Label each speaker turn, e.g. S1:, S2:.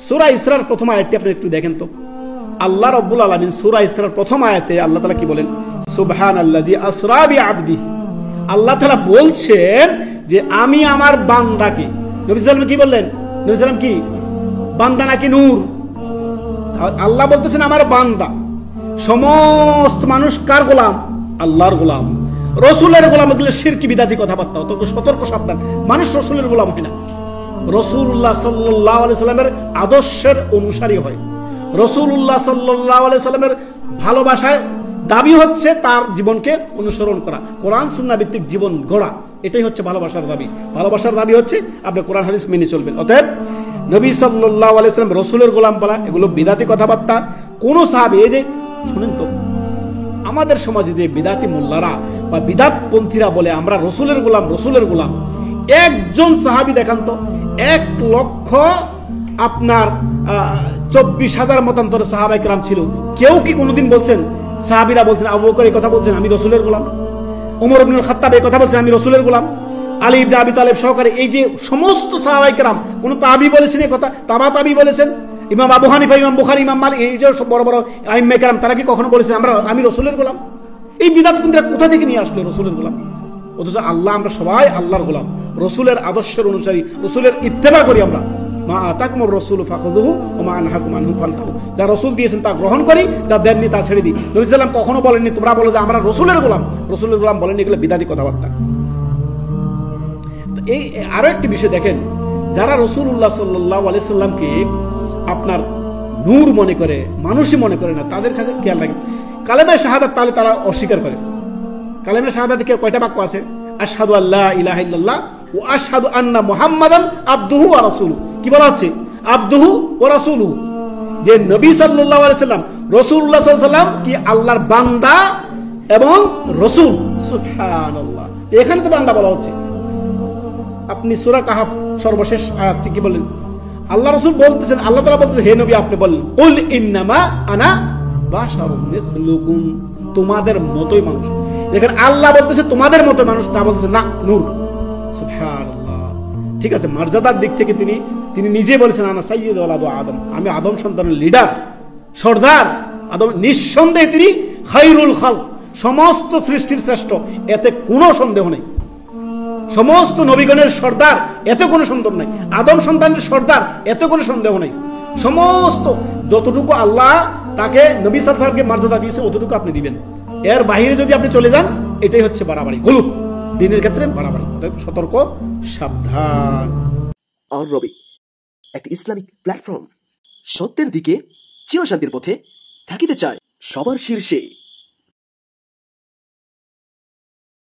S1: সূরা ইসরার প্রথম আয়াতটি আপনি একটু দেখেন তো। আল্লাহ রাব্বুল আলামিন সূরা ইসরার প্রথম আয়াতে আল্লাহ তাআলা কি বলেন? সুবহানাল্লাযী আসরা বিআবদিহি। আল্লাহ তাআলা বলছেন যে আমি আমার বান্দাকে, নবী সাল্লাল্লাহু আলাইহি ওয়াসাল্লাম কি বললেন? নবী সাল্লাম কি বান্দা নাকি নূর? আল্লাহ বলতেছেন আমার বান্দা। সমস্ত মানুষ কার গোলাম? আল্লাহর গোলাম, রসুলের গোলাম। এগুলো শিরকি বিদাতি কথাবার্তা, অত সতর্ক সাবধান। মানুষ রসুলের গোলাম হয় না, রাসূলুল্লাহ সাল্লাল্লাহু আলাইহি সাল্লামের আদর্শের অনুসারী হয়। রাসূলুল্লাহ সাল্লাল্লাহু আলাইহি সাল্লামের ভালোবাসার দাবি হচ্ছে তার জীবনকে অনুসরণ করা, কোরআন সুন্নাহ ভিত্তিক জীবন গড়া। এটাই হচ্ছে ভালোবাসার দাবি। ভালোবাসার দাবি হচ্ছে আপনি কোরআন হাদিস মেনে চলবেন। অতএব নবী সাল্লাল্লাহু আলাইহি সাল্লাম রসুলের গোলাম বলা এগুলো বিদাতি কথাবার্তা। কোন সাহাবী, এই যে শুনেন তো, আমাদের সমাজে যে বিদাতি মোল্লারা বা বিদাতপন্থীরা বলে আমরা রসুলের গোলাম, রসুলের গোলাম, একজন সাহাবী দেখান তো। 1,24,000 মতান্তরে সাহাবায়ে কেরাম ছিল, কেউ কি কোনোদিন বলছেন, সাহাবীরা বলছেন, আবু বকর এই কথা বলছেন আমি রসুলের গোলাম, ওমর ইবনুল খাত্তাব এই কথা বলছেন আমি রসুলের গোলাম, আলী ইবনে আবি তালেব সহকারে এই যে সমস্ত সাহাবায়ে কেরাম, কোন তাবী বলেছেন এই কথা? তাবা তাবী বলেছেন? ইমাম আবু হানিফা, ইমাম বুখারী, ইমাম মালিক, এই যে বড় বড় আইম্মা কেরাম, তারা কি কখনো বলেছেন আমি রসুলের গোলাম? এই বিদাতপন্থীরা কোথা থেকে নিয়ে আসলো রসুলের গোলাম? অথচ আল্লাহ, আমরা সবাই আল্লাহর গোলাম, রসুলের আদর্শের অনুসারী, রসুলের ইত্তেবা করি আমরা। মা আতাকুমুর রাসূলু ফাখুযুহু ওয়া মা আনহাকুম আনহু ফান্তাহু। যা রাসূল দিয়েছেন তা গ্রহণ করি, যা দেননি তা ছেড়ে দিই। নবী সাল্লাল্লাহু আলাইহি ওয়াসাল্লাম কখনো বলেননি তোমরা বলো যে আমরা রসুলের গোলাম, রসুলের গোলাম বলেননি। এগুলো বিদাতি কথাবার্তা। তো এই আরো একটি বিষয় দেখেন, যারা রাসূলুল্লাহ সাল্লাল্লাহু আলাইহি সাল্লামকে আপনার নূর মনে করে, মানুষই মনে করে না, তাদের কাছে খেয়াল রাখেন। কালেমা শাহাদাত তাহলে তারা অস্বীকার করে। কালেমা শাহাদাতে কয়টা বাক্য আছে? আশহাদু আল্লা ইলাহা ইল্লাল্লাহ ওয়া আশহাদু আন্না মুহাম্মাদান আবদুহু ওয়া রাসূলুহু। কি বলা হচ্ছে? আবদুহু ওয়া রাসূলুহু। যে নবী সাল্লাল্লাহু আলাইহি সাল্লাম, রাসূলুল্লাহ সাল্লাল্লাহু আলাইহি সাল্লাম কি আল্লাহর বান্দা এবং রাসূল। সুবহানাল্লাহ, এখানে তো বান্দা বলা হচ্ছে। আপনি সূরা কাহফ সর্বশেষ আয়াতটি কি বলেন? আল্লাহ রাসূল বলতেছেন, আল্লাহ তাআলা বলতেছেন হে নবী আপনি বলেন, কুল ইন্নামা আনা বাশারুম মিথলুকুম, তোমাদের মতোই মানুষ। এখানে আল্লাহ বলতেছে তোমাদের মতো মানুষ, না বলতেছে না নূর। সুবহানাল্লাহ। ঠিক আছে, মর্যাদার দিক থেকে তিনি নিজে বলেছেন আনা সাইয়্যিদু ওয়ালাদু আদম, আমি আদম সন্তানের লিডার, সর্দার। আদম নিঃসন্দেহে তিনি খায়রুল খালক, সমস্ত সৃষ্টির শ্রেষ্ঠ, এতে কোনো সন্দেহ নেই। সমস্ত নবীগণের সর্দার, এতে কোনো সন্দেহ নাই। আদম সন্তানের সর্দার, এতে কোনো সন্দেহ নেই। সমস্ত যতটুকু আল্লাহ তাকে নবী সাল্লাল্লাহু আলাইহি ওয়াসাল্লামকে মর্যাদা দিয়েছে অতটুকু আপনি দিবেন। এর বাইরে যদি আপনি চলে যান, এটাই হচ্ছে বাড়াবাড়ি, গলত। দ্বীনের ক্ষেত্রে বাড়াবাড়ি, সতর্ক সাবধান।
S2: আর রবি একটি ইসলামিক প্ল্যাটফর্ম, সত্যের দিকে চিরশান্তির পথে থাকিতে চায় সবার শীর্ষে।